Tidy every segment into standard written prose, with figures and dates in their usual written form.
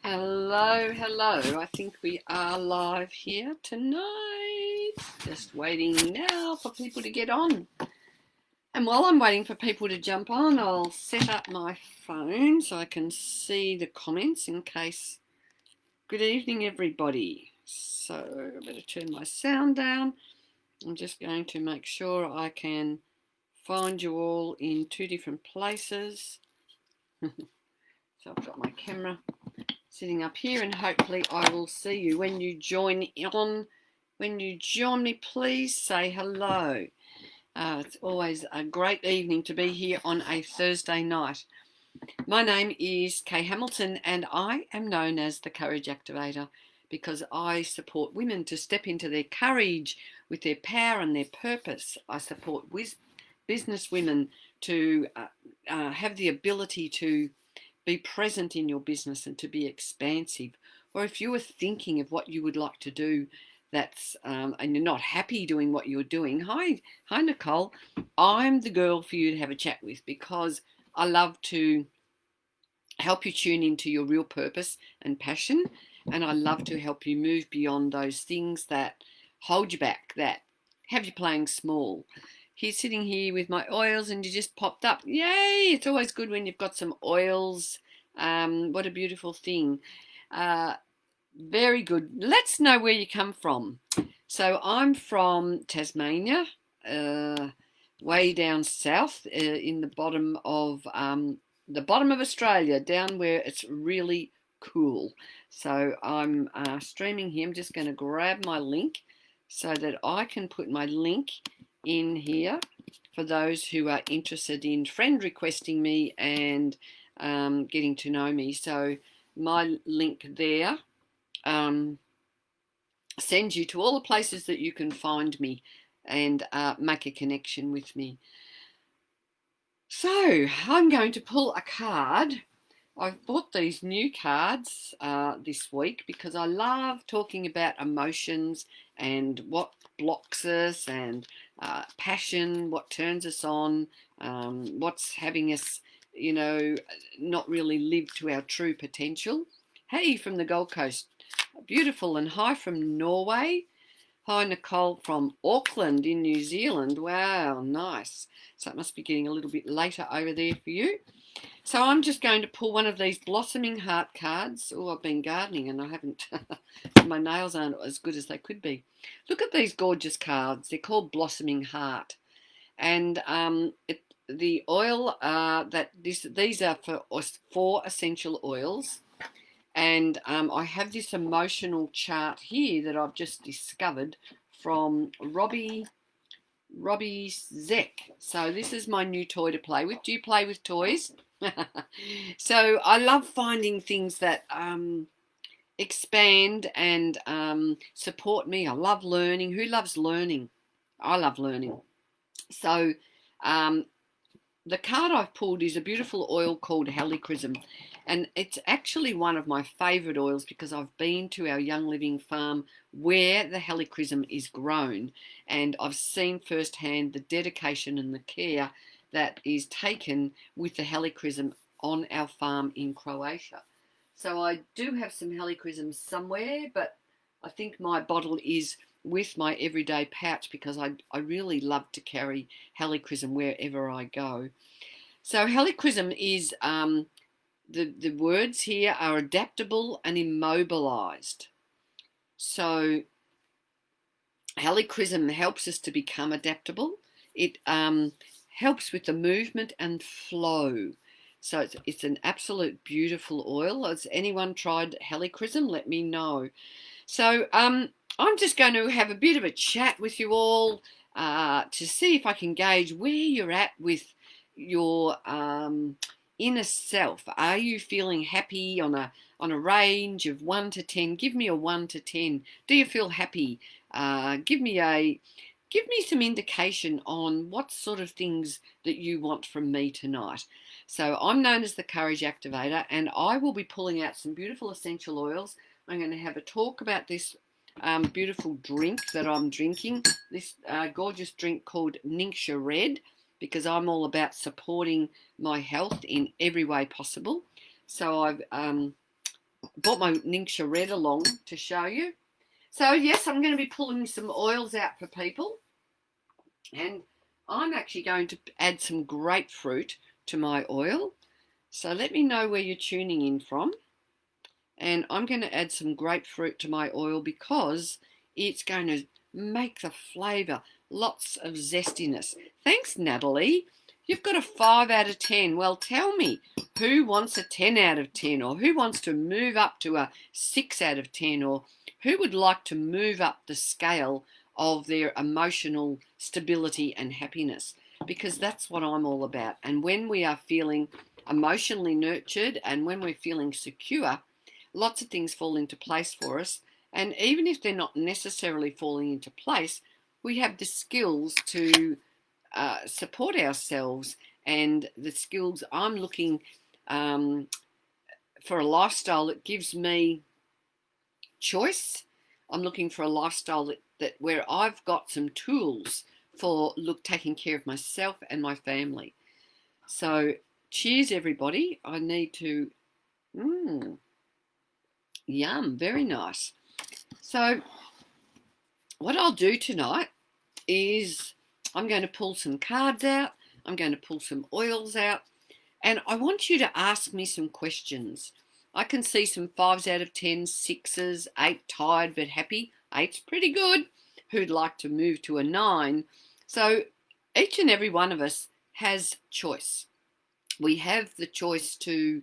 Hello, hello. I think we are live here tonight. Just waiting now for people to get on. And while I'm waiting for people to jump on, I'll set up my phone so I can see the comments in case. Good evening, everybody. So I better turn my sound down. I'm just going to make sure I can find you all in two different places. So I've got my camera sitting up here, and hopefully I will see you when you join on. When you join me, please say hello. It's always a great evening to be here on a Thursday night. My name is Kay Hamilton, and I am known as the Courage Activator because I support women to step into their courage with their power and their purpose. I support business women to have the ability to be present in your business and to be expansive. Or if you were thinking of what you would like to do and you're not happy doing what you're doing, hi Nicole, I'm the girl for you to have a chat with, because I love to help you tune into your real purpose and passion, and I love to help you move beyond those things that hold you back, that have you playing small. He's sitting here with my oils, and you just popped up. Yay! It's always good when you've got some oils. What a beautiful thing. Very good. Let's know where you come from. So I'm from Tasmania, way down south, in the bottom of Australia, down where it's really cool. So I'm streaming here. I'm just going to grab my link so that I can put my link in here for those who are interested in friend requesting me and getting to know me. So my link there sends you to all the places that you can find me and make a connection with me. So I'm going to pull a card. I've bought these new cards this week because I love talking about emotions and what blocks us, and passion, what turns us on, what's having us, not really live to our true potential. Hey, from the Gold Coast, beautiful, and hi from Norway. Hi, Nicole from Auckland in New Zealand. Wow, nice. So it must be getting a little bit later over there for you. So I'm just going to pull one of these Blossoming Heart cards. Oh, I've been gardening and I haven't, my nails aren't as good as they could be. Look at these gorgeous cards. They're called Blossoming Heart. And the oil these are for 4 essential oils. And I have this emotional chart here that I've just discovered from Robbie Zeck. So this is my new toy to play with. Do you play with toys? So I love finding things that expand and support me. I love learning. Who loves learning? I love learning. So the card I've pulled is a beautiful oil called Helichrysum, and it's actually one of my favourite oils because I've been to our Young Living farm where the Helichrysum is grown, and I've seen firsthand the dedication and the care that is taken with the Helichrysum on our farm in Croatia. So I do have some Helichrysum somewhere, but I think my bottle is with my everyday pouch because I really love to carry Helichrysum wherever I go. So Helichrysum is, the words here are adaptable and immobilized. So Helichrysum helps us to become adaptable. It helps with the movement and flow. So it's an absolute beautiful oil. Has anyone tried Helichrysum? Let me know. So I'm just going to have a bit of a chat with you all to see if I can gauge where you're at with your inner self. Are you feeling happy on a range of 1 to 10? Give me a 1 to 10. Do you feel happy? Give me some indication on what sort of things that you want from me tonight. So I'm known as the Courage Activator, and I will be pulling out some beautiful essential oils. I'm going to have a talk about this beautiful drink that I'm drinking, this gorgeous drink called Ningxia Red, because I'm all about supporting my health in every way possible. So I've brought my Ningxia Red along to show you. So yes, I'm going to be pulling some oils out for people, and I'm actually going to add some grapefruit to my oil. So let me know where you're tuning in from. And I'm going to add some grapefruit to my oil because it's going to make the flavour lots of zestiness. Thanks, Natalie. You've got a 5 out of 10. Well, tell me, who wants a 10 out of 10, or who wants to move up to a 6 out of 10, or who would like to move up the scale of their emotional stability and happiness? Because that's what I'm all about. And when we are feeling emotionally nurtured and when we're feeling secure, lots of things fall into place for us. And even if they're not necessarily falling into place, we have the skills to support ourselves, and the skills I'm looking for a lifestyle that gives me choice. I'm looking for a lifestyle that where I've got some tools for taking care of myself and my family. So cheers, everybody. I need to yum, very nice. So what I'll do tonight is I'm going to pull some cards out, I'm going to pull some oils out, and I want you to ask me some questions. I can see some 5s out of 10, 6s, 8 tired but happy. 8's pretty good. Who'd like to move to a 9? So each and every one of us has choice. We have the choice to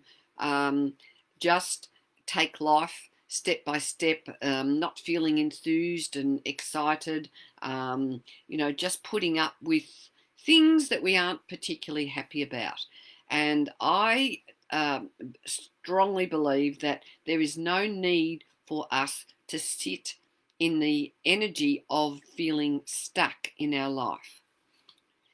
just take life step by step, not feeling enthused and excited, just putting up with things that we aren't particularly happy about. And I strongly believe that there is no need for us to sit in the energy of feeling stuck in our life.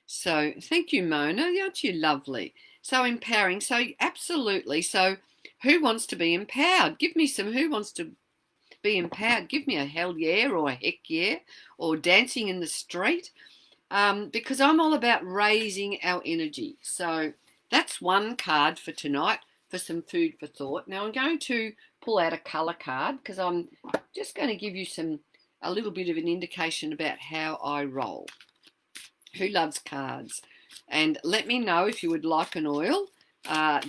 So thank you, Mona. Aren't you lovely? So empowering. So absolutely. So who wants to be empowered? Give me some. Who wants to be empowered? Give me a hell yeah or a heck yeah, or dancing in the street, because I'm all about raising our energy. So that's one card for tonight for some food for thought. Now I'm going to pull out a colour card because I'm just going to give you a little bit of an indication about how I roll. Who loves cards? And let me know if you would like an oil.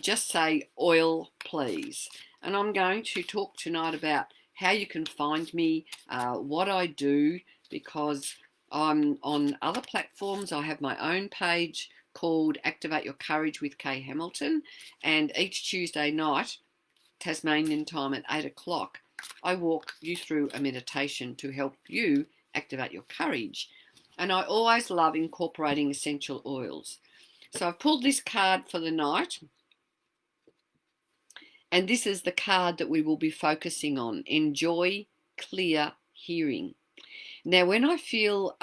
Just say oil, please. And I'm going to talk tonight about how you can find me, what I do, because I'm on other platforms. I have my own page called Activate Your Courage with Kay Hamilton, and each Tuesday night, Tasmanian time at 8 o'clock, I walk you through a meditation to help you activate your courage. And I always love incorporating essential oils. So I've pulled this card for the night, and this is the card that we will be focusing on. Enjoy clear hearing. Now, when I feel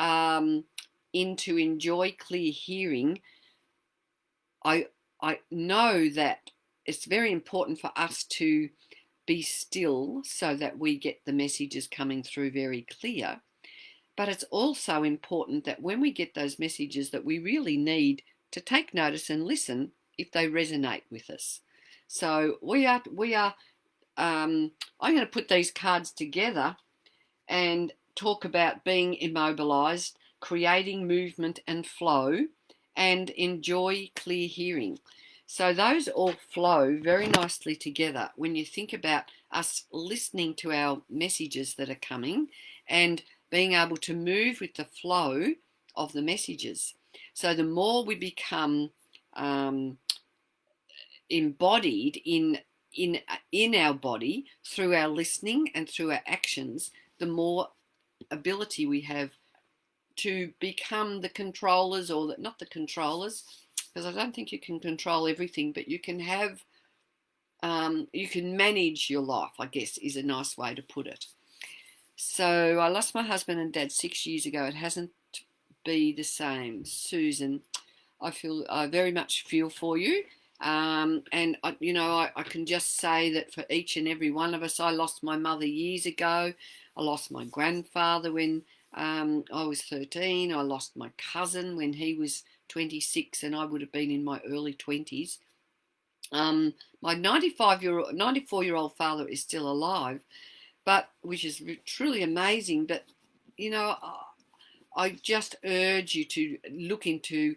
into enjoy clear hearing, I know that it's very important for us to be still so that we get the messages coming through very clear. But it's also important that when we get those messages that we really need to take notice and listen if they resonate with us. So I'm going to put these cards together and talk about being immobilized, creating movement and flow, and enjoy clear hearing. So those all flow very nicely together when you think about us listening to our messages that are coming and being able to move with the flow of the messages. So the more we become embodied in our body through our listening and through our actions, the more ability we have to become the controllers, or not the controllers, because I don't think you can control everything, but you can have, you can manage your life, I guess, is a nice way to put it. So I lost my husband and dad 6 years ago. It hasn't been the same. Susan, I very much feel for you. And I can just say that for each and every one of us, I lost my mother years ago. I lost my grandfather when I was 13. I lost my cousin when he was 26, and I would have been in my early 20s. My 94-year-old father is still alive, but which is truly amazing. But you know, I just urge you to look into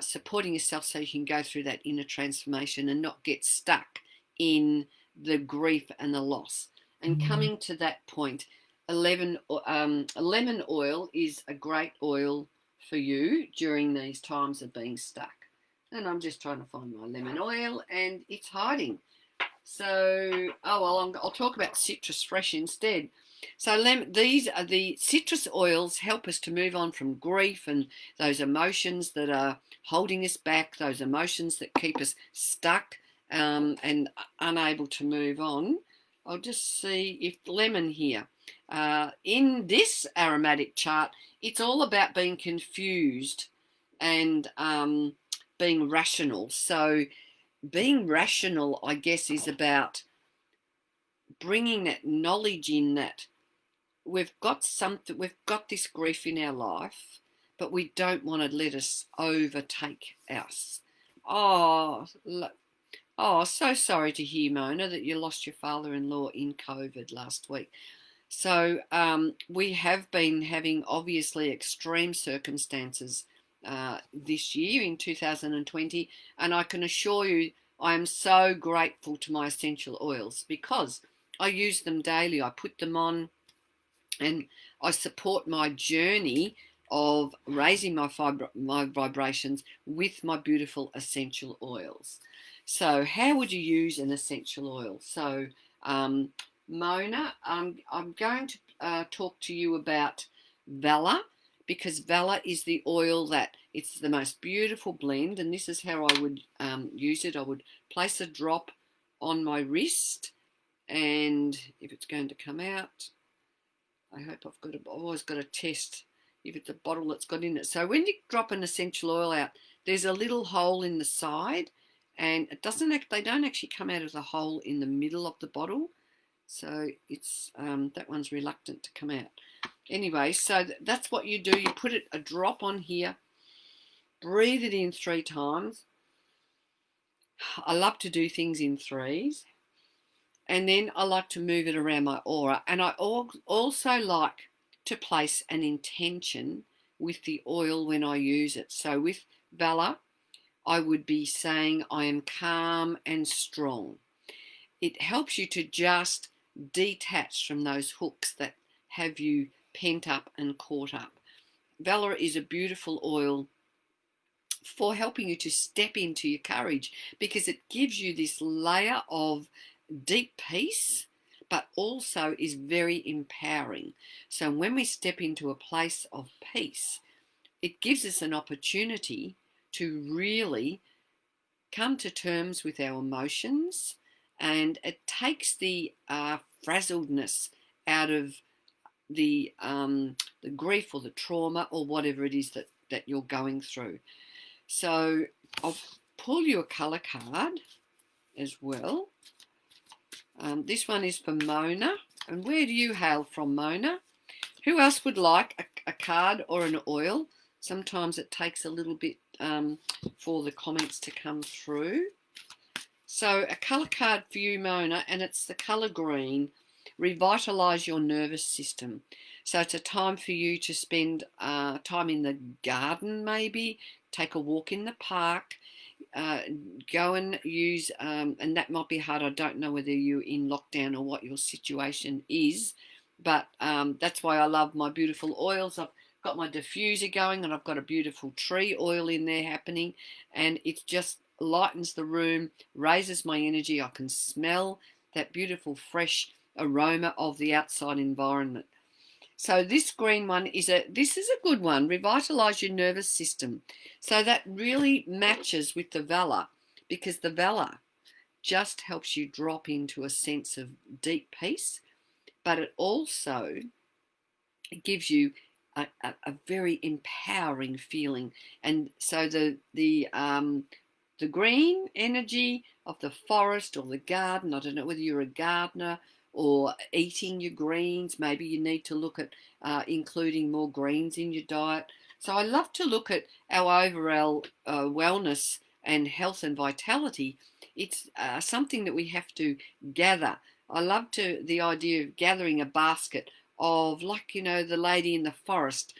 supporting yourself so you can go through that inner transformation and not get stuck in the grief and the loss. And coming to that point, lemon oil is a great oil for you during these times of being stuck. And I'm just trying to find my lemon oil, and it's hiding. So, oh well, I'll talk about citrus fresh instead. So these are the citrus oils help us to move on from grief and those emotions that are holding us back, those emotions that keep us stuck and unable to move on. I'll just see if lemon here. In this aromatic chart, it's all about being confused and being rational. So being rational, I guess, is about bringing that knowledge in that we've got this grief in our life, but we don't want to let us overtake us. Oh, so sorry to hear, Mona, that you lost your father-in-law in COVID last week. So we have been having obviously extreme circumstances this year in 2020, and I can assure you I am so grateful to my essential oils because I use them daily. I put them on and I support my journey of raising my vibrations with my beautiful essential oils. So how would you use an essential oil? So Mona, I'm going to talk to you about Valor, because Valor is the oil that it's the most beautiful blend, and this is how I would use it. I would place a drop on my wrist, and if it's going to come out, I hope I've always got to test if it's a bottle that's got in it. So when you drop an essential oil out, there's a little hole in the side, and they don't actually come out of the hole in the middle of the bottle. So it's that one's reluctant to come out. Anyway, so that's what you do. You put a drop on here, breathe it in 3 times. I love to do things in threes. And then I like to move it around my aura. And I also like to place an intention with the oil when I use it. So with Valor, I would be saying I am calm and strong. It helps you to just detach from those hooks that have you pent up and caught up. Valor is a beautiful oil for helping you to step into your courage, because it gives you this layer of deep peace, but also is very empowering. So when we step into a place of peace, it gives us an opportunity to really come to terms with our emotions, and it takes the frazzledness out of the grief or the trauma or whatever it is that you're going through. So I'll pull you a colour card as well. This one is for Mona. And where do you hail from, Mona? Who else would like a card or an oil? Sometimes it takes a little bit for the comments to come through. So a colour card for you, Mona, and it's the colour green. Revitalise your nervous system. So it's a time for you to spend time in the garden, maybe take a walk in the park, go and use, and that might be hard. I don't know whether you're in lockdown or what your situation is, but that's why I love my beautiful oils. I've got my diffuser going, and I've got a beautiful tree oil in there happening, and it just lightens the room, raises my energy. I can smell that beautiful fresh aroma of the outside environment. So this green one is a good one. Revitalise your nervous system. So that really matches with the Valor, because the Valor just helps you drop into a sense of deep peace, but it also gives you a very empowering feeling. And so the green energy of the forest or the garden, I don't know whether you're a gardener or eating your greens, maybe you need to look at including more greens in your diet. So I love to look at our overall wellness and health and vitality It's something that we have to gather. I love the idea of gathering a basket of, like, the lady in the forest,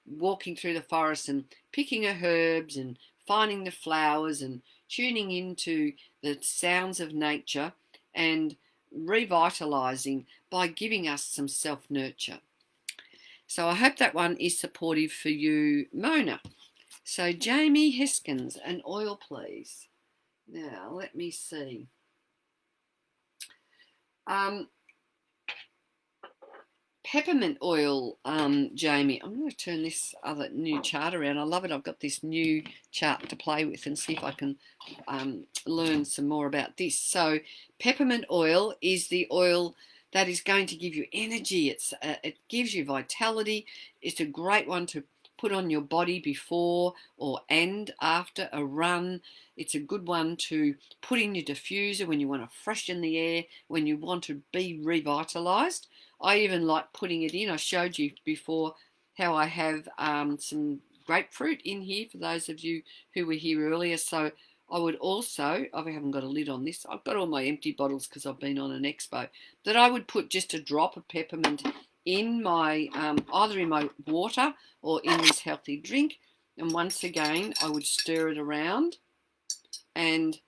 walking through the forest and picking her herbs and finding the flowers and tuning into the sounds of nature and revitalizing by giving us some self-nurture. So I hope that one is supportive for you, Mona. So Jamie Heskins, an oil, please. Now, let me see. Peppermint oil, Jamie. I'm going to turn this other new chart around. I love it. I've got this new chart to play with and see if I can learn some more about this. So peppermint oil is the oil that is going to give you energy. It gives you vitality. It's a great one to put on your body before and after a run. It's a good one to put in your diffuser when you want to freshen the air, when you want to be revitalized. I even like putting it in. I showed you before how I have some grapefruit in here for those of you who were here earlier. So I would also, I haven't got a lid on this, I've got all my empty bottles because I've been on an expo, that I would put just a drop of peppermint in my, either in my water or in this healthy drink. And once again, I would stir it around and,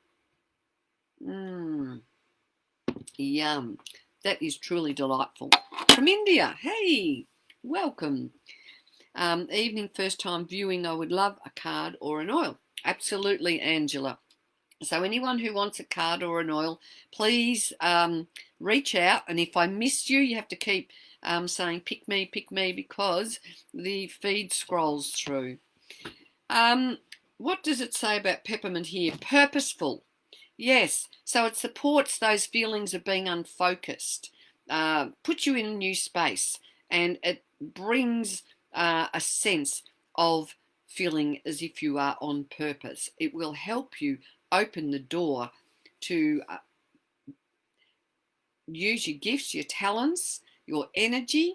yum. That is truly delightful. From India, hey, welcome. Evening, first time viewing, I would love a card or an oil. Absolutely, Angela. So anyone who wants a card or an oil, please reach out. And if I miss you, you have to keep saying pick me, because the feed scrolls through. What does it say about peppermint here? Purposeful. Yes, so it supports those feelings of being unfocused, puts you in a new space, and it brings a sense of feeling as if you are on purpose. It will help you open the door to use your gifts, your talents, your energy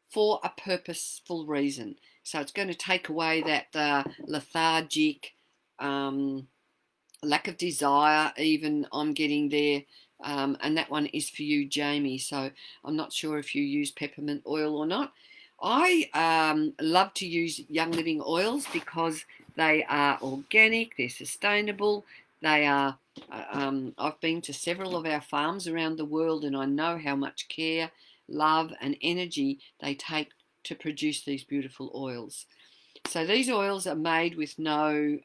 for a purposeful reason. So it's going to take away that lethargic, lack of desire, even I'm getting there. And that one is for you, Jamie. So I'm not sure if you use peppermint oil or not. I love to use Young Living oils because they are organic, they're sustainable, they are, I've been to several of our farms around the world and I know how much care, love and energy they take to produce these beautiful oils. So these oils are made with no,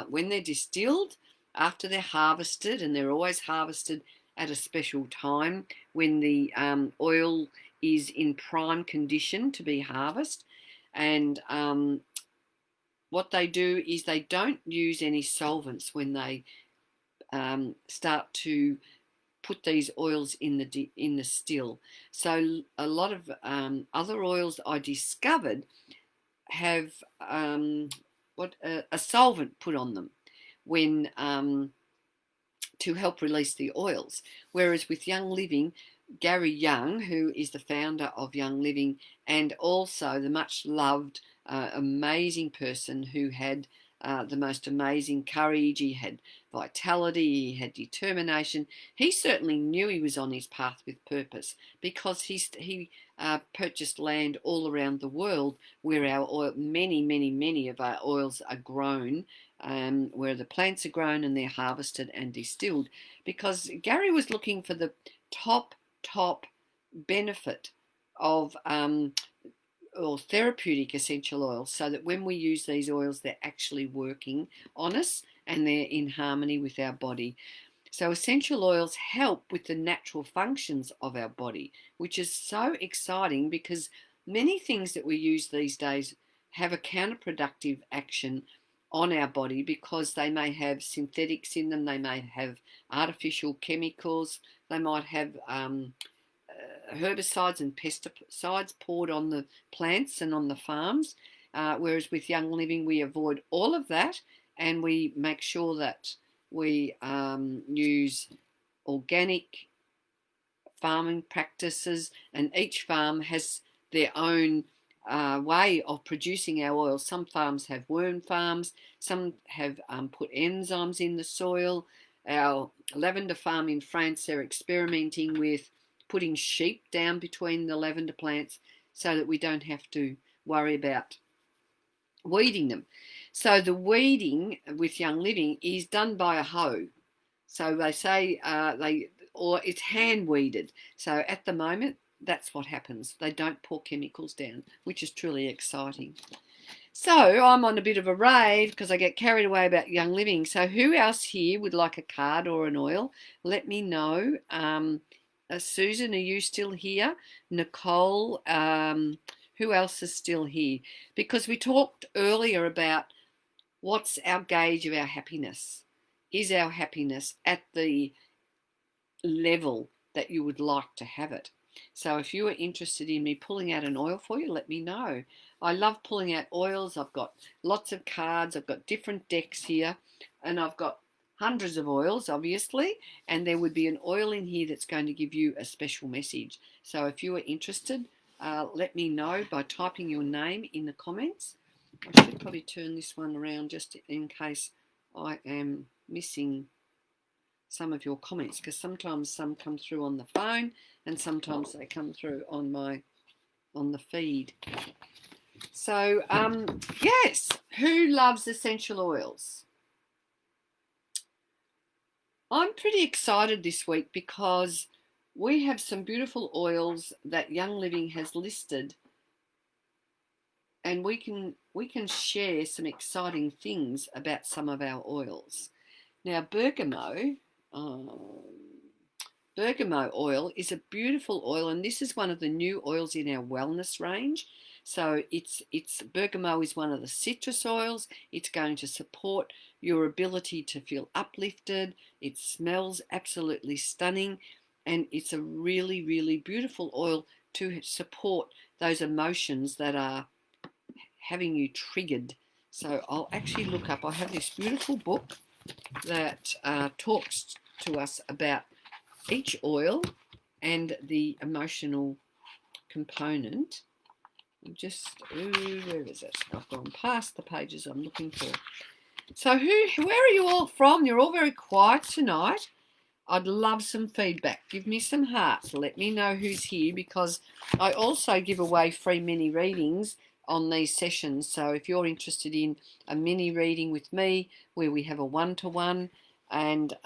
when they're distilled, after they're harvested, and they're always harvested at a special time when the oil is in prime condition to be harvested. And what they do is they don't use any solvents when they start to put these oils in the still. So a lot of other oils I discovered have a solvent put on them when to help release the oils. Whereas with Young Living, Gary Young, who is the founder of Young Living and also the much loved, amazing person who had the most amazing courage, he had vitality, he had determination. He certainly knew he was on his path with purpose because he purchased land all around the world where our oil, many of our oils are grown, where the plants are grown and they're harvested and distilled, because Gary was looking for the top benefit of or therapeutic essential oils, so that when we use these oils, they're actually working on us and they're in harmony with our body. So essential oils help with the natural functions of our body, which is so exciting because many things that we use these days have a counterproductive action on our body because they may have synthetics in them, they may have artificial chemicals, they might have herbicides and pesticides poured on the plants and on the farms, whereas with Young Living we avoid all of that and we make sure that we use organic farming practices, and each farm has their own way of producing our oil. Some farms have worm farms, some have put enzymes in the soil, our lavender farm in France, they're experimenting with putting sheep down between the lavender plants so that we don't have to worry about weeding them. So the weeding with Young Living is done by a hoe. So they say or it's hand weeded. So at the moment, that's what happens. They don't pour chemicals down, which is truly exciting. So I'm on a bit of a rave because I get carried away about Young Living. So who else here would like a card or an oil? Let me know. Susan, are you still here? Nicole, who else is still here? Because we talked earlier about what's our gauge of our happiness. Is our happiness at the level that you would like to have it? So if you are interested in me pulling out an oil for you, let me know. I love pulling out oils. I've got lots of cards. I've got different decks here, and I've got hundreds of oils, obviously, and there would be an oil in here that's going to give you a special message. So if you are interested, let me know by typing your name in the comments. I should probably turn this one around just in case I am missing some of your comments, because sometimes some come through on the phone and sometimes they come through on the feed. So yes, who loves essential oils? I'm pretty excited this week because we have some beautiful oils that Young Living has listed, and we can share some exciting things about some of our oils. Now, bergamot oil is a beautiful oil, and this is one of the new oils in our wellness range. So it's bergamot is one of the citrus oils. It's going to support your ability to feel uplifted. It smells absolutely stunning, and it's a really, really beautiful oil to support those emotions that are having you triggered. So I'll actually look up. I have this beautiful book that talks to us about each oil and the emotional component. Where is it? I've gone past the pages I'm looking for. So where are you all from? You're all very quiet tonight. I'd love some feedback. Give me some hearts. Let me know who's here, because I also give away free mini readings on these sessions. So if you're interested in a mini reading with me where we have a one-to-one, and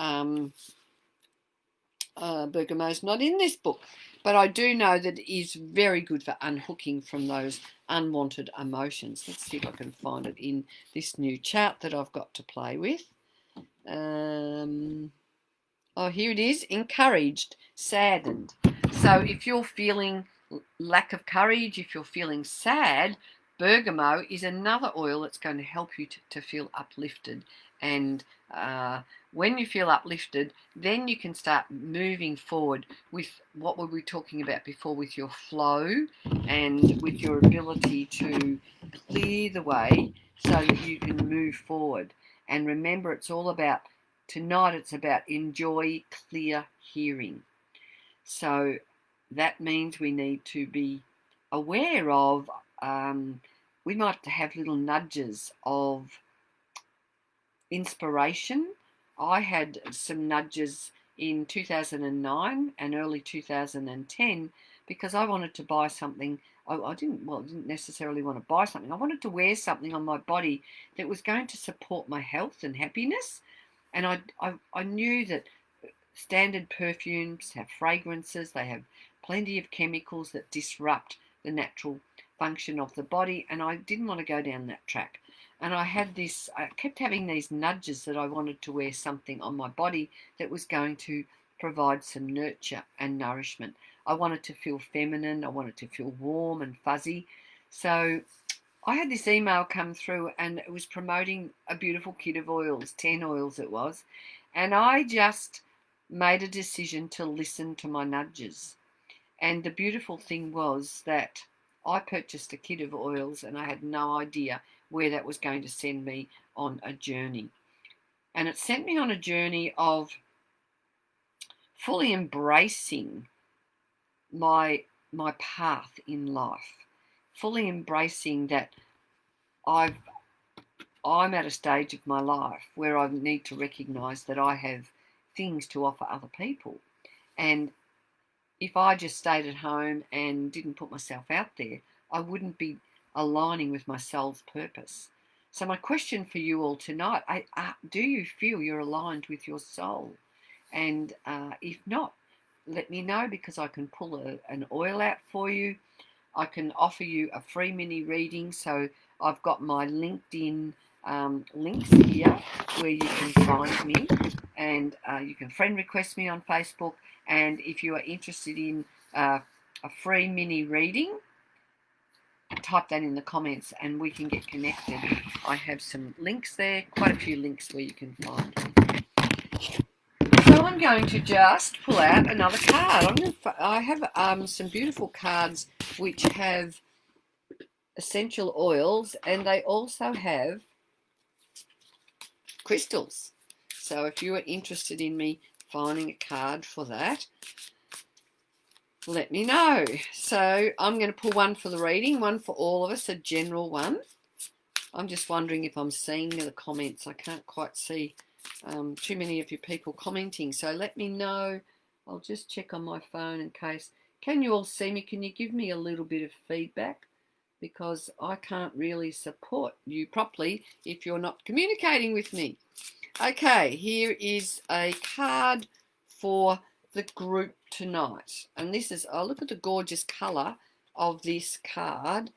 bergamot's not in this book, but I do know that it is very good for unhooking from those unwanted emotions. Let's see if I can find it in this new chart that I've got to play with. Oh, here it is. Encouraged, saddened. So if you're feeling lack of courage, if you're feeling sad, bergamot is another oil that's going to help you to feel uplifted. And when you feel uplifted, then you can start moving forward with what we were talking about before, with your flow and with your ability to clear the way so that you can move forward. And remember, it's all about, tonight it's about enjoy clear hearing. So that means we need to be aware of, we might have little nudges of inspiration. I had some nudges in 2009 and early 2010 because I wanted to buy something. I didn't necessarily want to buy something. I wanted to wear something on my body that was going to support my health and happiness. And I knew that standard perfumes have fragrances. They have plenty of chemicals that disrupt the natural function of the body, and I didn't want to go down that track. And I kept having these nudges that I wanted to wear something on my body that was going to provide some nurture and nourishment. I wanted to feel feminine. I wanted to feel warm and fuzzy. So I had this email come through, and it was promoting a beautiful kit of oils, 10 oils it was. And I just made a decision to listen to my nudges. And the beautiful thing was that I purchased a kit of oils, and I had no idea where that was going to send me on a journey. And it sent me on a journey of fully embracing my path in life, fully embracing that I'm at a stage of my life where I need to recognise that I have things to offer other people. And if I just stayed at home and didn't put myself out there, I wouldn't be aligning with my soul's purpose. So my question for you all tonight, do you feel you're aligned with your soul? And if not, let me know, because I can pull an oil out for you. I can offer you a free mini reading. So I've got my LinkedIn links here where you can find me, and you can friend request me on Facebook. And if you are interested in a free mini reading, type that in the comments and we can get connected. I have some links there, quite a few links where you can find me. So I'm going to just pull out another card. I have some beautiful cards which have essential oils, and they also have crystals. So if you are interested in me finding a card for that, let me know. So I'm going to pull one for the reading, one for all of us, a general one. I'm just wondering if I'm seeing the comments. I can't quite see too many of you people commenting. So let me know. I'll just check on my phone in case. Can you all see me? Can you give me a little bit of feedback? Because I can't really support you properly if you're not communicating with me. Okay, here is a card for the group tonight. And this is, oh, look at the gorgeous colour of this card.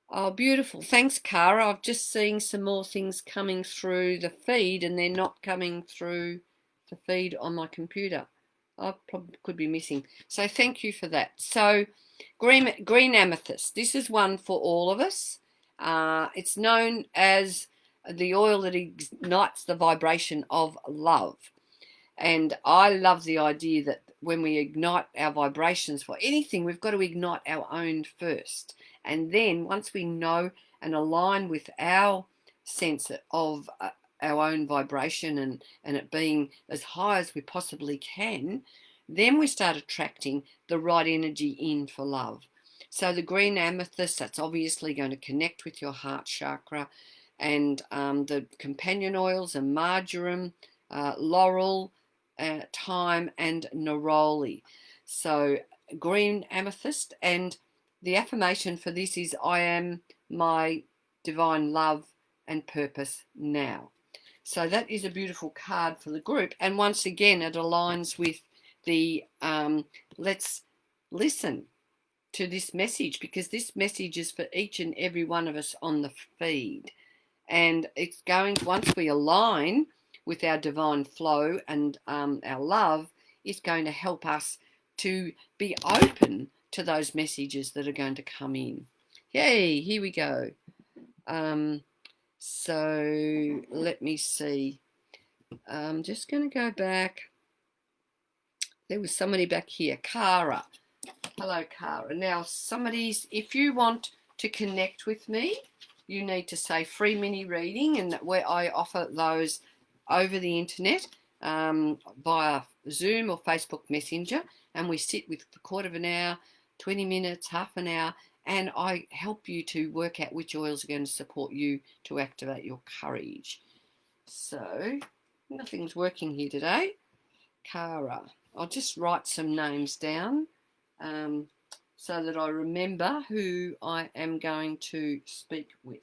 Oh, beautiful. Thanks, Cara. I've just seen some more things coming through the feed, and they're not coming through the feed on my computer. I probably could be missing. So thank you for that. So green amethyst. This is one for all of us. It's known as the oil that ignites the vibration of love. And I love the idea that when we ignite our vibrations for anything, we've got to ignite our own first. And then once we know and align with our sense of our own vibration and it being as high as we possibly can, then we start attracting the right energy in for love. So the green amethyst, that's obviously going to connect with your heart chakra. And the companion oils are marjoram, laurel, thyme, and neroli. So green amethyst. And the affirmation for this is, I am my divine love and purpose now. So that is a beautiful card for the group. And once again, it aligns with the let's listen to this message, because this message is for each and every one of us on the feed. And it's going, once we align with our divine flow and our love, it's going to help us to be open to those messages that are going to come in. Yay, here we go. So let me see. I'm just going to go back. There was somebody back here, Cara. Hello, Cara. Now, if you want to connect with me, you need to say free mini reading, and where I offer those over the internet via Zoom or Facebook Messenger, and we sit with a quarter of an hour, 20 minutes, half an hour, and I help you to work out which oils are going to support you to activate your courage. So nothing's working here today. Cara. I'll just write some names down so that I remember who I am going to speak with.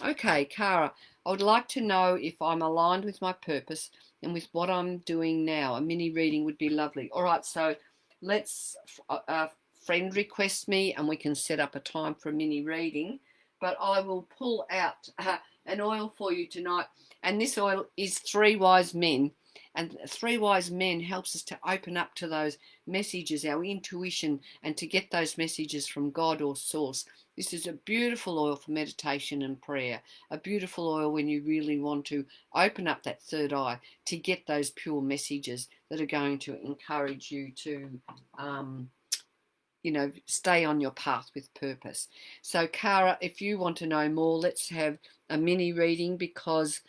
Okay, Cara, I would like to know if I'm aligned with my purpose and with what I'm doing now. A mini reading would be lovely. All right, so let's friend request me and we can set up a time for a mini reading. But I will pull out an oil for you tonight. And this oil is Three Wise Men. And Three Wise Men helps us to open up to those messages, our intuition, and to get those messages from God or Source. This is a beautiful oil for meditation and prayer, a beautiful oil when you really want to open up that third eye to get those pure messages that are going to encourage you to, stay on your path with purpose. So, Cara, if you want to know more, let's have a mini reading, because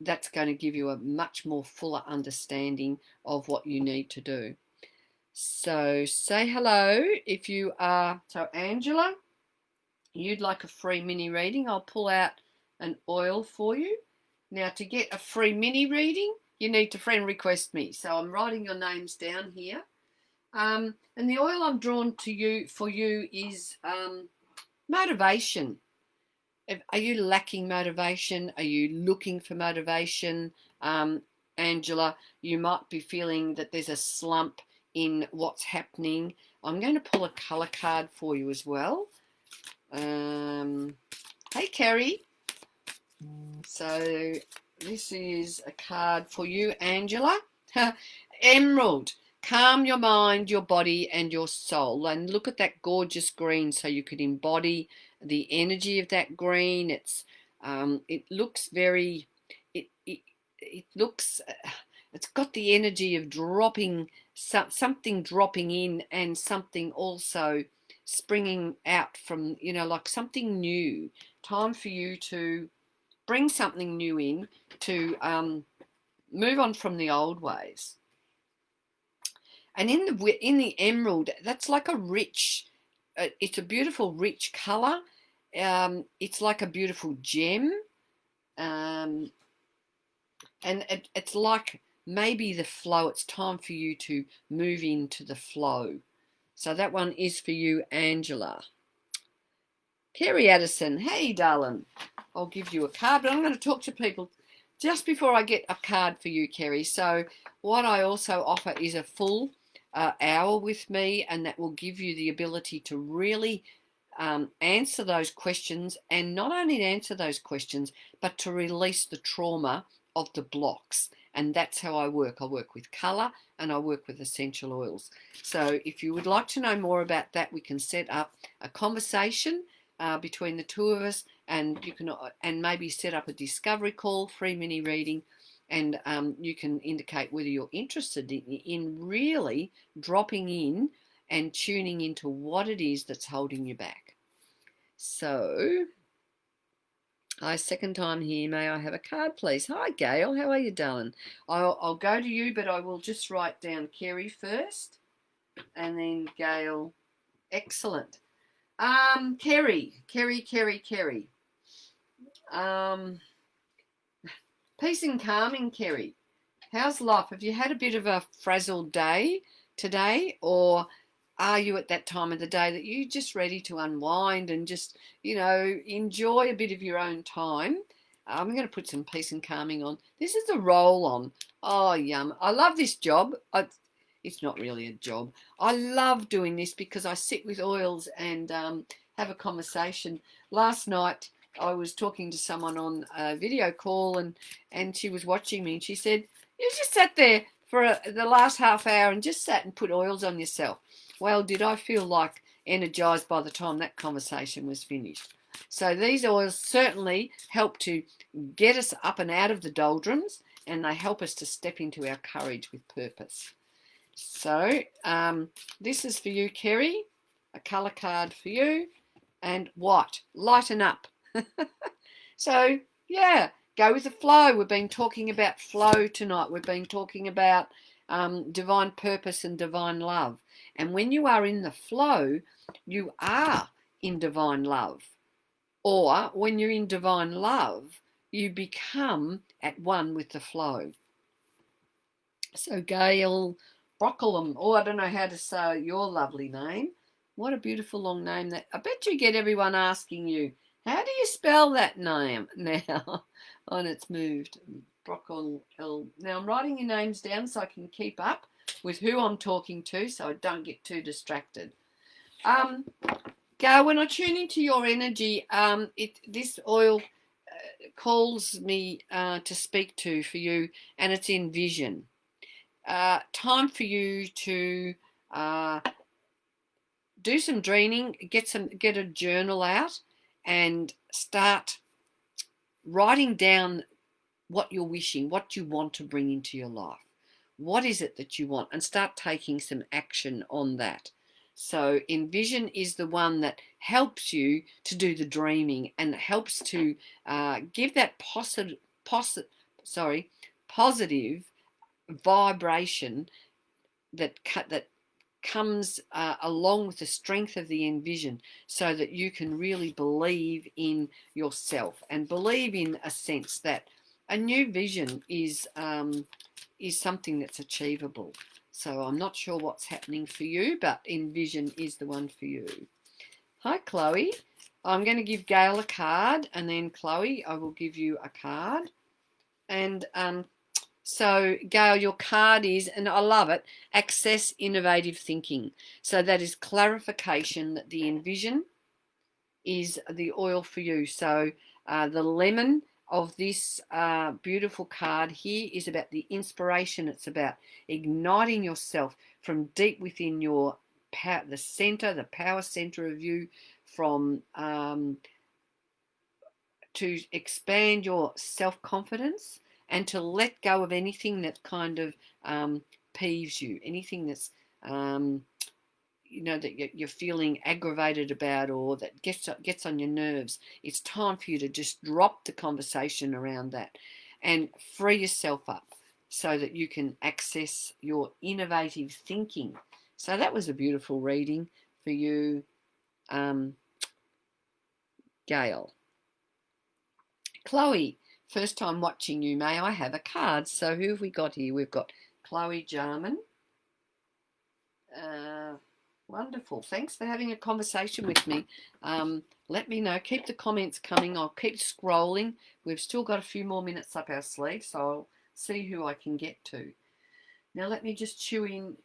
that's going to give you a much more fuller understanding of what you need to do. So say hello if you are. So Angela, you'd like a free mini reading. I'll pull out an oil for you. Now, to get a free mini reading, you need to friend request me. So I'm writing your names down here. And the oil I'm drawn to you for you is motivation. Are you lacking motivation? Are you looking for motivation? Angela, you might be feeling that there's a slump in what's happening. I'm going to pull a colour card for you as well. Hey, Kerry. So this is a card for you, Angela. Emerald. Calm your mind, your body, and your soul. And look at that gorgeous green so you could embody the energy of that green. It looks very, it looks, it's got the energy of dropping, something dropping in and something also springing out from, like something new. Time for you to bring something new in, to move on from the old ways. And in the emerald, that's like a rich, it's a beautiful rich colour. It's like a beautiful gem. And it's like maybe the flow. It's time for you to move into the flow. So that one is for you, Angela. Kerry Addison, hey darling, I'll give you a card, but I'm going to talk to people just before I get a card for you, Kerry. So what I also offer is a full hour with me, and that will give you the ability to really answer those questions, and not only answer those questions, but to release the trauma of the blocks. And that's how I work. I work with colour and I work with essential oils. So if you would like to know more about that, we can set up a conversation between the two of us, and you can maybe set up a discovery call, free mini reading, and you can indicate whether you're interested in really dropping in and tuning into what it is that's holding you back. So, hi, second time here. May I have a card, please? Hi, Gail. How are you, darling? I'll go to you, but I will just write down Kerry first, and then Gail. Excellent. Kerry. Peace and calming, Kerry. How's life? Have you had a bit of a frazzled day today, or are you at that time of the day that you're just ready to unwind and just, enjoy a bit of your own time? I'm going to put some peace and calming on. This is a roll on. Oh, yum. I love this job. It's not really a job. I love doing this because I sit with oils and have a conversation. Last night I was talking to someone on a video call, and she was watching me, and she said, you just sat there for the last half hour and just sat and put oils on yourself. Well, did I feel like energized by the time that conversation was finished? So these oils certainly help to get us up and out of the doldrums, and they help us to step into our courage with purpose. So this is for you, Kerry, a colour card for you, and what? Lighten up. So, yeah, go with the flow. We've been talking about flow tonight. We've been talking about divine purpose and divine love. And when you are in the flow, you are in divine love. Or when you're in divine love, you become at one with the flow. So, Gail Broccolum. Oh, I don't know how to say your lovely name. What a beautiful long name. That I bet you get everyone asking you, how do you spell that name now? And it's moved. Broccol. Now I'm writing your names down so I can keep up with who I'm talking to, so I don't get too distracted. Gail, when I tune into your energy, this oil calls me to speak to for you, and it's in vision. Time for you to do some dreaming, get a journal out, and start writing down what you're wishing, what you want to bring into your life. What is it that you want? And start taking some action on that. So Envision is the one that helps you to do the dreaming and helps to give that positive vibration that comes along with the strength of the Envision, so that you can really believe in yourself and believe in a sense that a new vision is something that's achievable. So I'm not sure what's happening for you, but envision is the one for you. Hi, Chloe. I'm going to give Gail a card, and then Chloe, I will give you a card. And so, Gail, your card is, and I love it, access innovative thinking. So that is clarification that the envision is the oil for you. So the lemon of this beautiful card here is about the inspiration. It's about igniting yourself from deep within your the power center of you, from to expand your self-confidence and to let go of anything that kind of peeves you, anything that's that you're feeling aggravated about, or that gets on your nerves. It's time for you to just drop the conversation around that and free yourself up so that you can access your innovative thinking. So that was a beautiful reading for you, Gail. Chloe, first time watching you. May I have a card? So who have we got here? We've got Chloe Jarman. Wonderful. Thanks for having a conversation with me. Let me know. Keep the comments coming. I'll keep scrolling. We've still got a few more minutes up our sleeve, so I'll see who I can get to. Now let me just tune in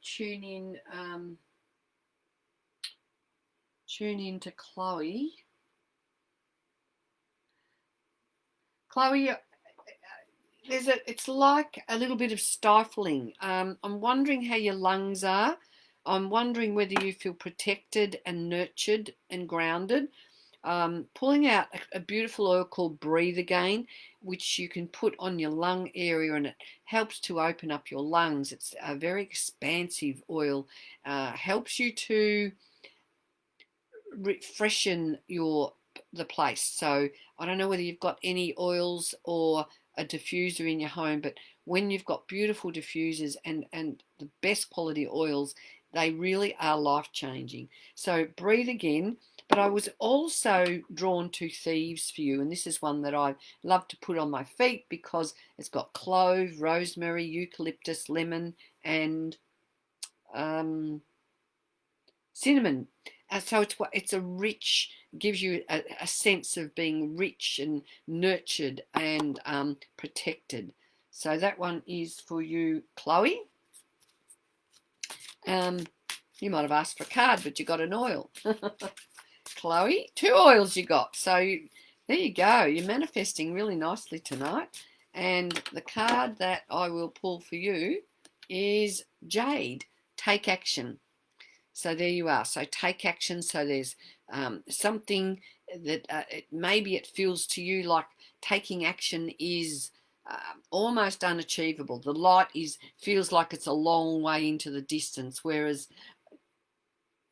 to Chloe. Chloe, it's like a little bit of stifling. I'm wondering how your lungs are. I'm wondering whether you feel protected and nurtured and grounded. Pulling out a beautiful oil called Breathe Again, which you can put on your lung area, and it helps to open up your lungs. It's a very expansive oil, helps you to freshen the place. So I don't know whether you've got any oils or a diffuser in your home, but when you've got beautiful diffusers and the best quality oils, they really are life-changing. So Breathe Again. But I was also drawn to Thieves for you, and this is one that I love to put on my feet because it's got clove, rosemary, eucalyptus, lemon, and cinnamon. So it's a rich, gives you a sense of being rich and nurtured and protected. So that one is for you, Chloe. You might have asked for a card, but you got an oil. Chloe, 2 oils you got. So there you go. You're manifesting really nicely tonight. And the card that I will pull for you is Jade. Take action. So there you are. So take action. So there's something that maybe it feels to you like taking action is almost unachievable. The light feels like it's a long way into the distance, whereas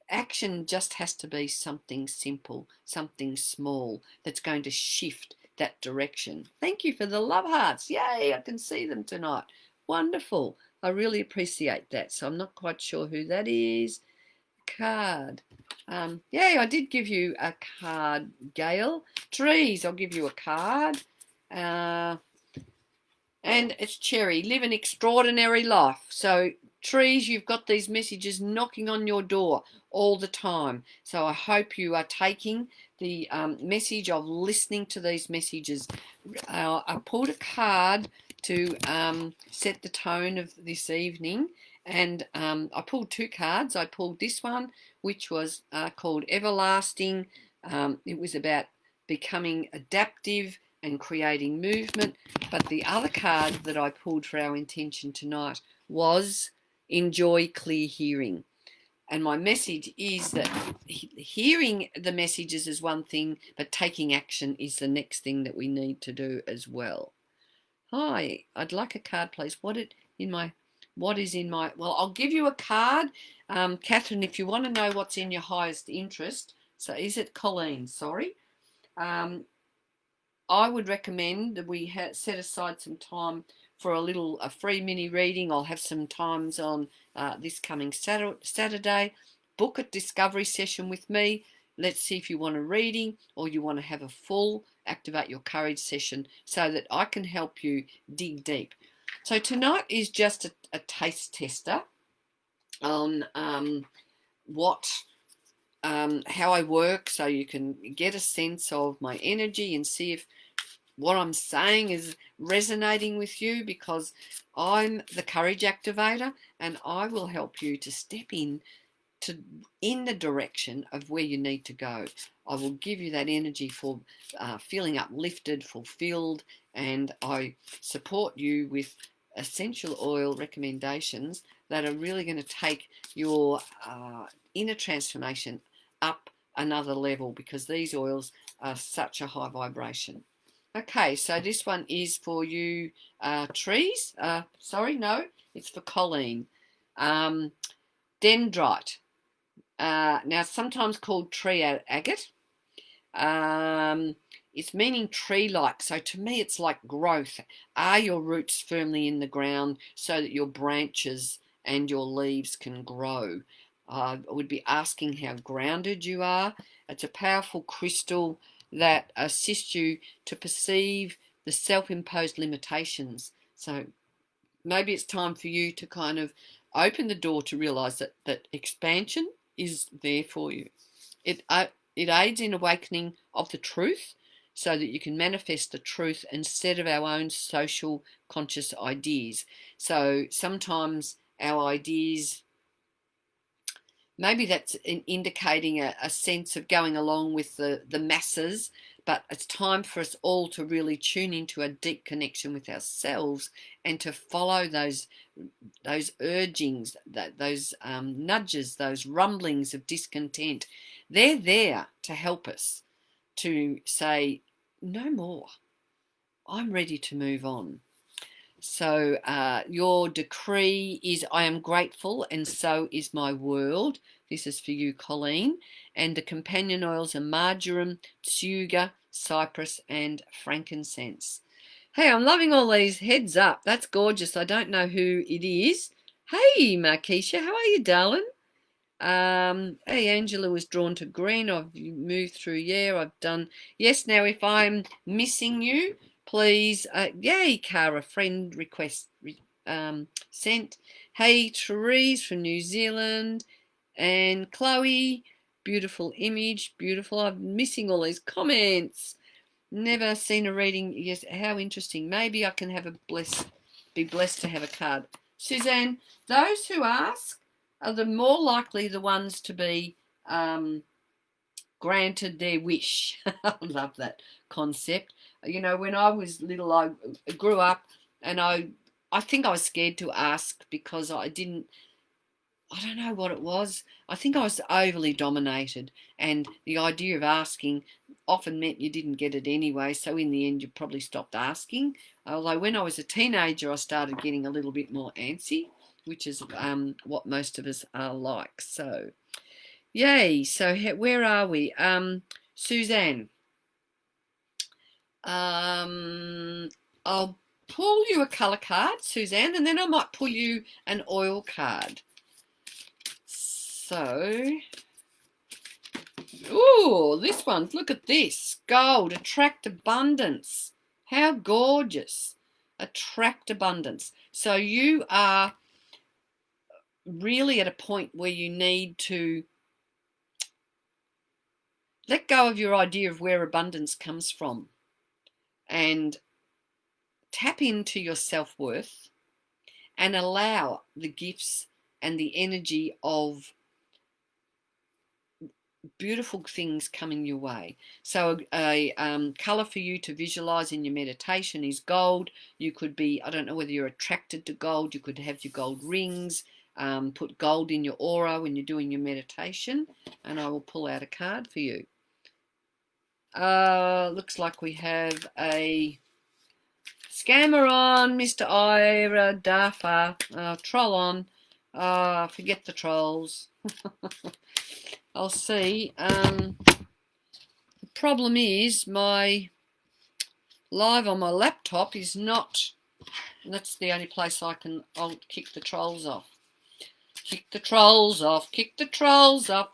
action just has to be something simple, something small that's going to shift that direction. Thank you for the love hearts. Yay, I can see them tonight. Wonderful. I really appreciate that. So I'm not quite sure who that is. Card. Yeah, I did give you a card, Gail. Trees, I'll give you a card. And it's Cherry. Live an extraordinary life. So trees, you've got these messages knocking on your door all the time. So I hope you are taking the message of listening to these messages. I pulled a card to set the tone of this evening, and I pulled 2 cards. I pulled this one, which was called Everlasting. It was about becoming adaptive and creating movement. But the other card that I pulled for our intention tonight was Enjoy Clear Hearing. And my message is that hearing the messages is one thing, but taking action is the next thing that we need to do as well. Hi, I'd like a card, please. What is in my, well, I'll give you a card. Catherine, if you want to know what's in your highest interest, so is it Colleen? Sorry. I would recommend that we set aside some time for a free mini reading. I'll have some times on this coming Saturday. Book a discovery session with me. let's see if you want a reading or you want to have a full Activate Your Courage session so that I can help you dig deep. So tonight is just a taste tester on how I work, so you can get a sense of my energy and see if what I'm saying is resonating with you, because I'm the courage activator and I will help you to step in the direction of where you need to go. I will give you that energy for feeling uplifted, fulfilled, and I support you with essential oil recommendations that are really going to take your inner transformation up another level, because these oils are such a high vibration. Okay, so this one is for you trees. Sorry, no, it's for Colleen. Dendrite. Now sometimes called tree agate. It's meaning tree-like. So to me, it's like growth. Are your roots firmly in the ground so that your branches and your leaves can grow? I would be asking how grounded you are. It's a powerful crystal that assists you to perceive the self-imposed limitations. So maybe it's time for you to kind of open the door to realize that expansion is there for you. It aids in awakening of the truth so that you can manifest the truth instead of our own social conscious ideas. So sometimes our ideas, maybe that's indicating a sense of going along with the masses, but it's time for us all to really tune into a deep connection with ourselves and to follow those urgings, those nudges, those rumblings of discontent. They're there to help us to say, no more. I'm ready to move on. So your decree is, I am grateful and so is my world. This is for you, Colleen. And the companion oils are marjoram, tsuga, cypress, and frankincense. Hey, I'm loving all these heads up. That's gorgeous. I don't know who it is. Hey, Markeisha, how are you, darling? Hey, Angela was drawn to green. I've moved through. Yeah, I've done. Yes, now if I'm missing you, please. Yay, Cara, friend request sent. Hey, Therese from New Zealand. And Chloe, beautiful image, beautiful. I'm missing all these comments. Never seen a reading. Yes, how interesting. Maybe I can have be blessed to have a card. Suzanne, those who ask are the more likely the ones to be granted their wish. I love that concept. You know, when I was little, I grew up and I think I was scared to ask because I don't know what it was. I think I was overly dominated, and the idea of asking often meant you didn't get it anyway, so in the end you probably stopped asking. Although when I was a teenager I started getting a little bit more antsy, which is what most of us are like. So yay. So where are we? Suzanne, I'll pull you a colour card, Suzanne, and then I might pull you an oil card. So, ooh, this one, look at this. Gold, attract abundance. How gorgeous. Attract abundance. So you are really at a point where you need to let go of your idea of where abundance comes from and tap into your self-worth and allow the gifts and the energy of beautiful things coming your way. So a colour for you to visualize in your meditation is gold. You could be, I don't know whether you're attracted to gold, you could have your gold rings, put gold in your aura when you're doing your meditation, and I will pull out a card for you. Looks like we have a scammer on, Mr. Ira Dafa, troll on. Forget the trolls. I'll see. The problem is my live on my laptop is not, that's the only place I'll kick the trolls off. Kick the trolls off, kick the trolls off.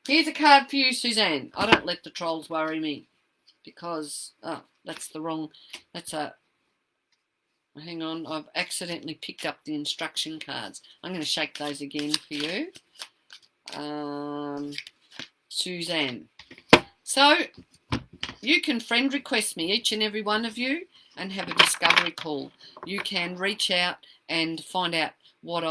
Here's a card for you, Suzanne. I don't let the trolls worry me because, that's the wrong, that's a, hang on, I've accidentally picked up the instruction cards. I'm going to shake those again for you. Suzanne. So, you can friend request me, each and every one of you, and have a discovery call. You can reach out and find out what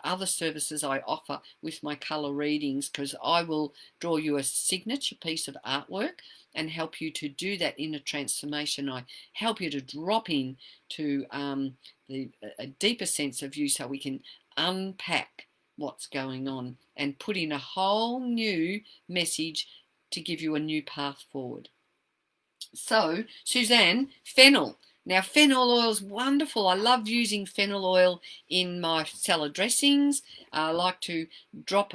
other services I offer with my colour readings, because I will draw you a signature piece of artwork and help you to do that inner transformation. I help you to drop in to a deeper sense of you so we can unpack what's going on and put in a whole new message to give you a new path forward. So, Suzanne, fennel. Now, fennel oil is wonderful. I love using fennel oil in my salad dressings. I like to drop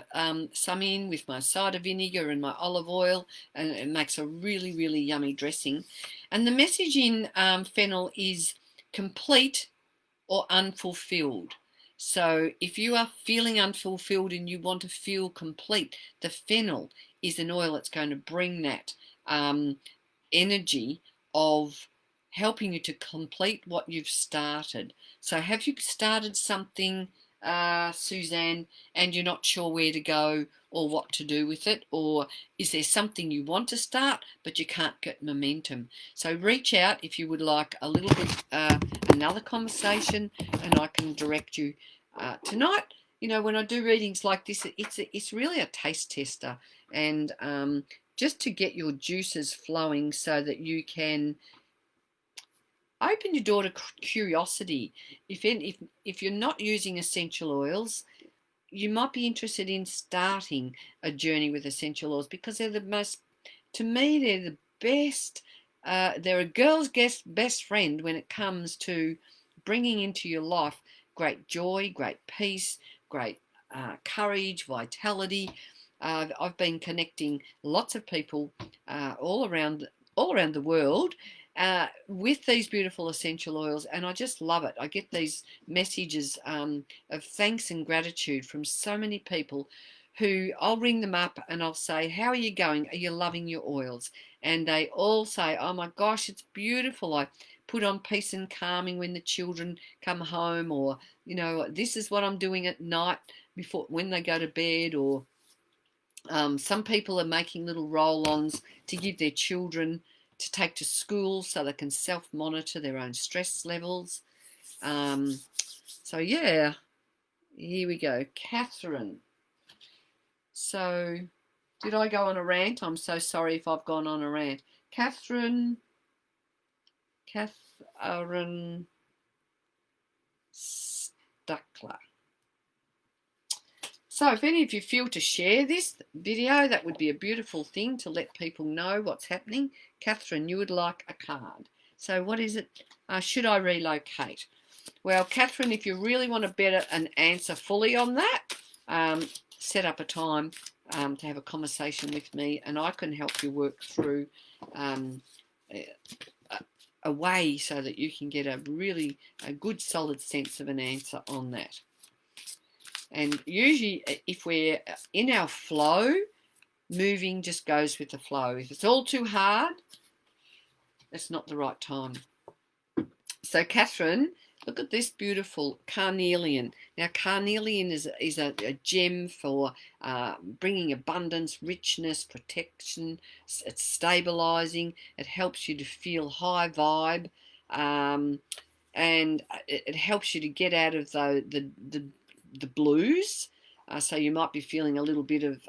some in with my cider vinegar and my olive oil, and it makes a really, really yummy dressing. And the message in fennel is complete or unfulfilled. So if you are feeling unfulfilled and you want to feel complete, the fennel is an oil that's going to bring that energy of helping you to complete what you've started. So have you started something, Suzanne, and you're not sure where to go or what to do with it? Or is there something you want to start but you can't get momentum? So reach out if you would like a little bit another conversation, and I can direct you. Tonight, you know, when I do readings like this, it's really a taste tester, and just to get your juices flowing so that you can open your door to curiosity. If you're not using essential oils, you might be interested in starting a journey with essential oils, because they're the most, to me, they're the best. They're a girl's best friend when it comes to bringing into your life great joy, great peace, great courage, vitality. I've been connecting lots of people all around the world with these beautiful essential oils, and I just love it. I get these messages of thanks and gratitude from so many people who I'll ring them up and I'll say, how are you going? Are you loving your oils? And they all say, oh my gosh, it's beautiful. I put on peace and calming when the children come home, or, you know, this is what I'm doing at night before when they go to bed, or some people are making little roll-ons to give their children to take to school so they can self-monitor their own stress levels. So yeah, here we go. Catherine. So did I go on a rant? I'm so sorry if I've gone on a rant. Catherine Stuckler. So if any of you feel to share this video, that would be a beautiful thing to let people know what's happening. Catherine, you would like a card. So what is it? Should I relocate? Well, Catherine, if you really want to better an answer fully on that, set up a time to have a conversation with me, and I can help you work through a way so that you can get a good solid sense of an answer on that. And usually if we're in our flow, moving just goes with the flow. If it's all too hard, it's not the right time. So Catherine, look at this beautiful carnelian. Now carnelian is a gem for bringing abundance, richness, protection. It's stabilizing. It helps you to feel high vibe, and it helps you to get out of the blues. So you might be feeling a little bit of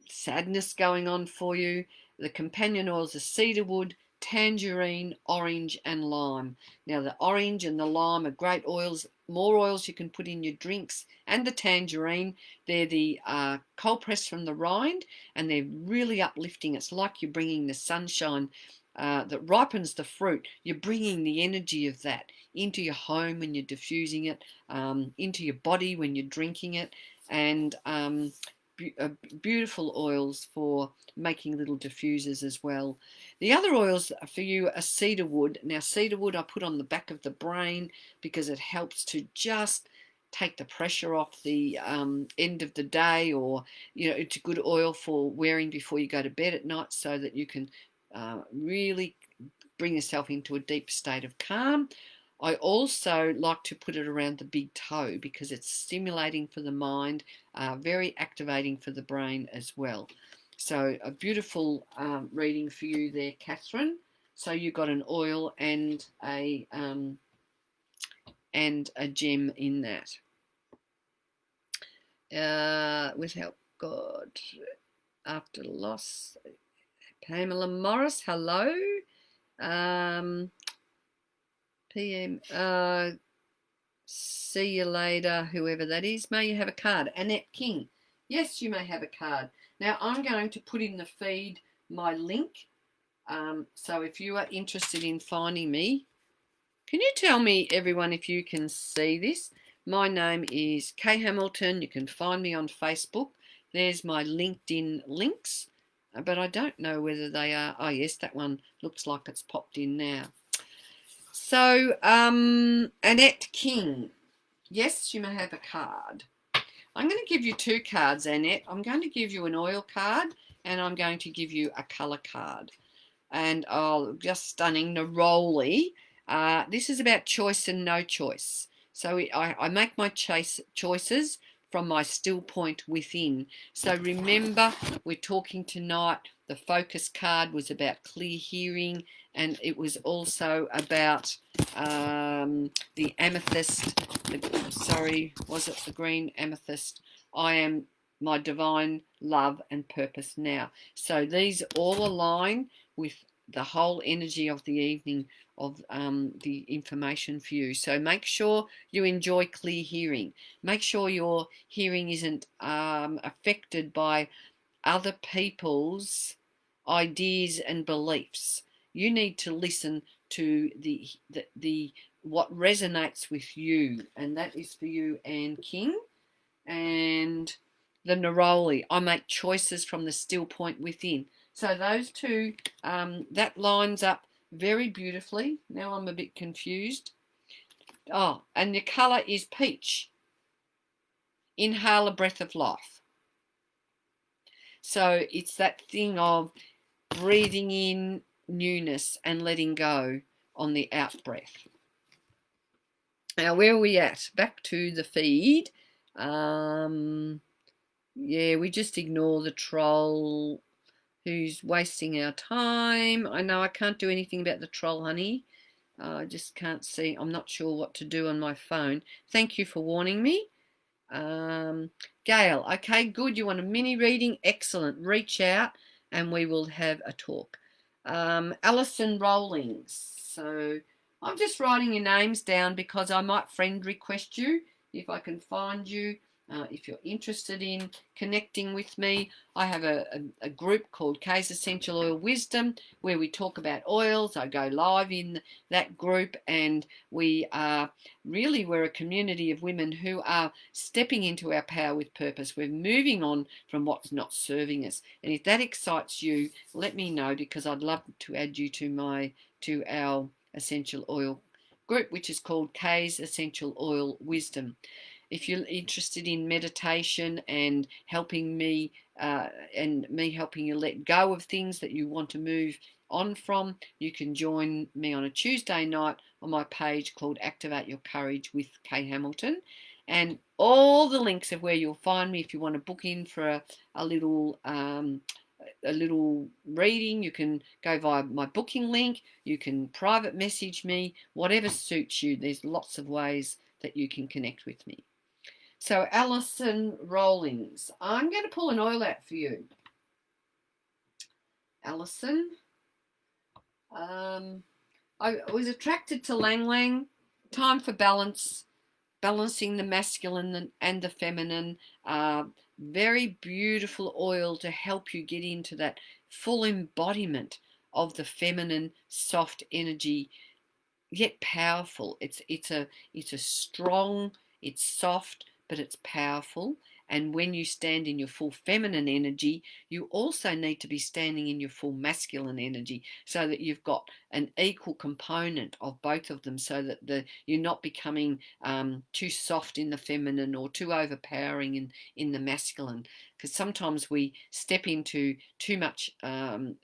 sadness going on for you. The companion oils are cedarwood, tangerine, orange and lime. Now the orange and the lime are great oils, more oils you can put in your drinks. And the tangerine, they're the cold press from the rind, and they're really uplifting. It's like you're bringing the sunshine that ripens the fruit. You're bringing the energy of that into your home when you're diffusing it, into your body when you're drinking it, and beautiful oils for making little diffusers as well. The other oils for you are cedarwood. Now cedarwood I put on the back of the brain because it helps to just take the pressure off the end of the day, or it's a good oil for wearing before you go to bed at night, so that you can really bring yourself into a deep state of calm. I also like to put it around the big toe because it's stimulating for the mind, very activating for the brain as well. So a beautiful reading for you there, Catherine. So you got an oil and a gem in that. Without God, after loss. Pamela Morris, hello. PM, see you later, whoever that is. May you have a card. Annette King, yes, you may have a card. Now, I'm going to put in the feed my link. So if you are interested in finding me, can you tell me, everyone, if you can see this? My name is Kay Hamilton. You can find me on Facebook. There's my LinkedIn links, but I don't know whether they are. Oh, yes, that one looks like it's popped in now. So, Annette King, yes, you may have a card. I'm going to give you two cards, Annette. I'm going to give you an oil card, and I'm going to give you a colour card. And just stunning, neroli. This is about choice and no choice. So I make my choices from my still point within. So remember, we're talking tonight, the focus card was about clear hearing, and it was also about the amethyst. Was it the green amethyst? I am my divine love and purpose now. So these all align with the whole energy of the evening of the information for you. So make sure you enjoy clear hearing. Make sure your hearing isn't affected by other people's ideas and beliefs. You need to listen to the what resonates with you, and that is for you, Anne King. And the neroli, I make choices from the still point within. So those two, that lines up very beautifully. Now I'm a bit confused. Oh, and the colour is peach. Inhale a breath of life. So it's that thing of breathing in newness and letting go on the out breath. Now, where are we at? Back to the feed. Yeah, we just ignore the troll who's wasting our time. I know I can't do anything about the troll, honey. I just can't see. I'm not sure what to do on my phone. Thank you for warning me. Gail, okay, good. You want a mini reading? Excellent. Reach out and we will have a talk. Alison Rawlings. So I'm just writing your names down because I might friend request you if I can find you. If you're interested in connecting with me, I have a group called Kay's Essential Oil Wisdom where we talk about oils. I go live in that group, and we're a community of women who are stepping into our power with purpose. We're moving on from what's not serving us. And if that excites you, let me know, because I'd love to add you to our essential oil group, which is called Kay's Essential Oil Wisdom. If you're interested in meditation and helping me helping you let go of things that you want to move on from, you can join me on a Tuesday night on my page called Activate Your Courage with Kay Hamilton. And all the links of where you'll find me if you want to book in for a little reading. You can go via my booking link. You can private message me, whatever suits you. There's lots of ways that you can connect with me. So Alison Rawlings, I'm going to pull an oil out for you. Alison, I was attracted to Lang Lang. Time for balance, balancing the masculine and the feminine. Very beautiful oil to help you get into that full embodiment of the feminine, soft energy, yet powerful. It's a strong, it's soft, but it's powerful. And when you stand in your full feminine energy, you also need to be standing in your full masculine energy, so that you've got an equal component of both of them, so that you're not becoming too soft in the feminine or too overpowering in the masculine. Because sometimes we step into too much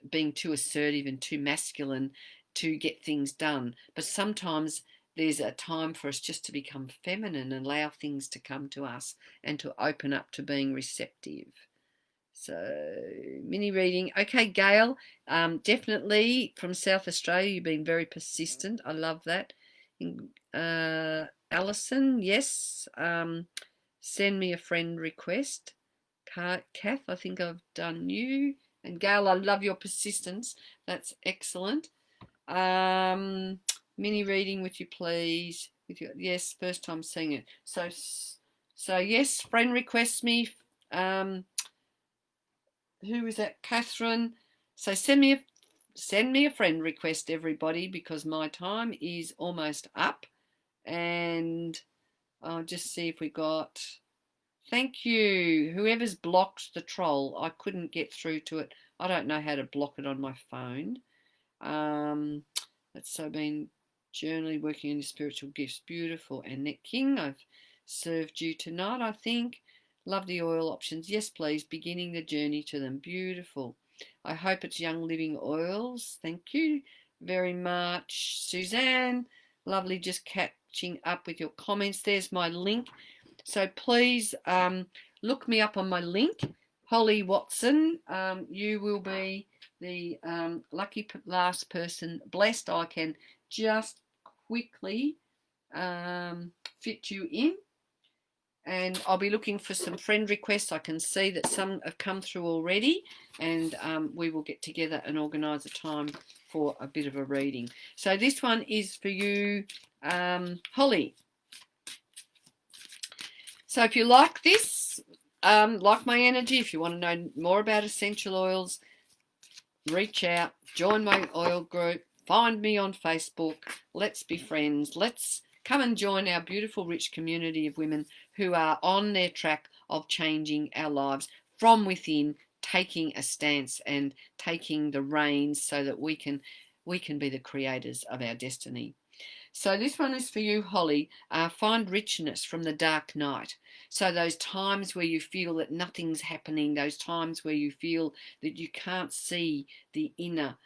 being too assertive and too masculine to get things done. But sometimes there's a time for us just to become feminine and allow things to come to us and to open up to being receptive. So, mini reading. Okay, Gail, definitely from South Australia, you've been very persistent. I love that. Alison, yes. Send me a friend request. Kath, I think I've done you. And Gail, I love your persistence. That's excellent. Mini reading with you, please. Yes, first time seeing it. So yes, friend requests me. Who is that? Catherine. So send me a friend request, everybody, because my time is almost up. And I'll just see if we got. Thank you. Whoever's blocked the troll, I couldn't get through to it. I don't know how to block it on my phone. That's so been journaling, working on your spiritual gifts. Beautiful. Annette King, I've served you tonight, I think. Love the oil options. Yes, please. Beginning the journey to them. Beautiful. I hope it's Young Living Oils. Thank you very much. Suzanne, lovely just catching up with your comments. There's my link. So please look me up on my link. Holly Watson, you will be the lucky last person blessed. I can just quickly fit you in, and I'll be looking for some friend requests. I can see that some have come through already, and we will get together and organise a time for a bit of a reading. So this one is for you, Holly. So if you like this, like my energy, if you want to know more about essential oils, reach out, join my oil group, find me on Facebook. Let's be friends. Let's come and join our beautiful, rich community of women who are on their track of changing our lives from within, taking a stance and taking the reins so that we can be the creators of our destiny. So this one is for you, Holly. Find richness from the dark night. So those times where you feel that nothing's happening, those times where you feel that you can't see the inner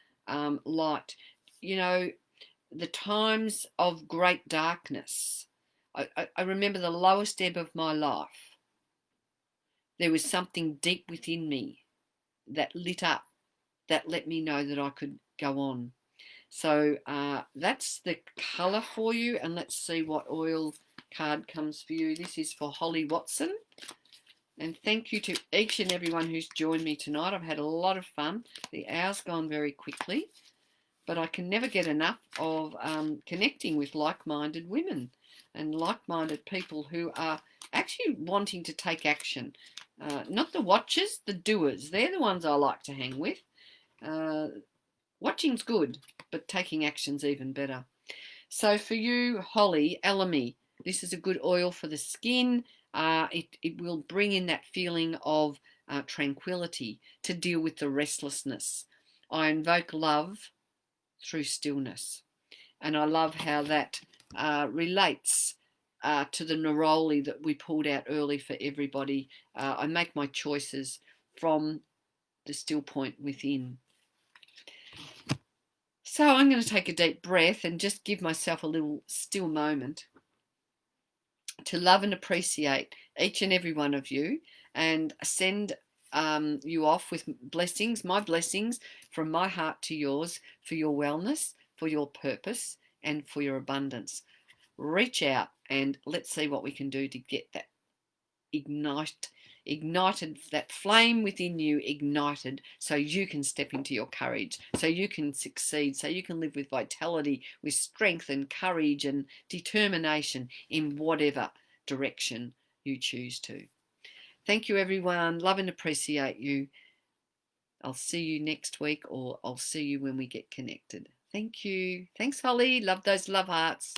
light, you know, the times of great darkness. I remember the lowest ebb of my life. There was something deep within me that lit up, that let me know that I could go on. So that's the colour for you, and let's see what oil card comes for you. This is for Holly Watson, and thank you to each and everyone who's joined me tonight. I've had a lot of fun. The hour's gone very quickly, but I can never get enough of connecting with like-minded women and like-minded people who are actually wanting to take action. Not the watchers, the doers. They're the ones I like to hang with. Watching's good, but taking action's even better. So for you, Holly, Elemi, this is a good oil for the skin. It will bring in that feeling of tranquility to deal with the restlessness. I invoke love through stillness. And I love how that relates to the neroli that we pulled out early for everybody. I make my choices from the still point within. So I'm going to take a deep breath and just give myself a little still moment to love and appreciate each and every one of you, and send you off with blessings, my blessings from my heart to yours, for your wellness, for your purpose, and for your abundance. Reach out and let's see what we can do to get that ignited, that flame within you ignited, so you can step into your courage, so you can succeed, so you can live with vitality, with strength and courage and determination in whatever direction you choose to. Thank you, everyone. Love and appreciate you. I'll see you next week, or I'll see you when we get connected. Thank you. Thanks, Holly. Love those love hearts.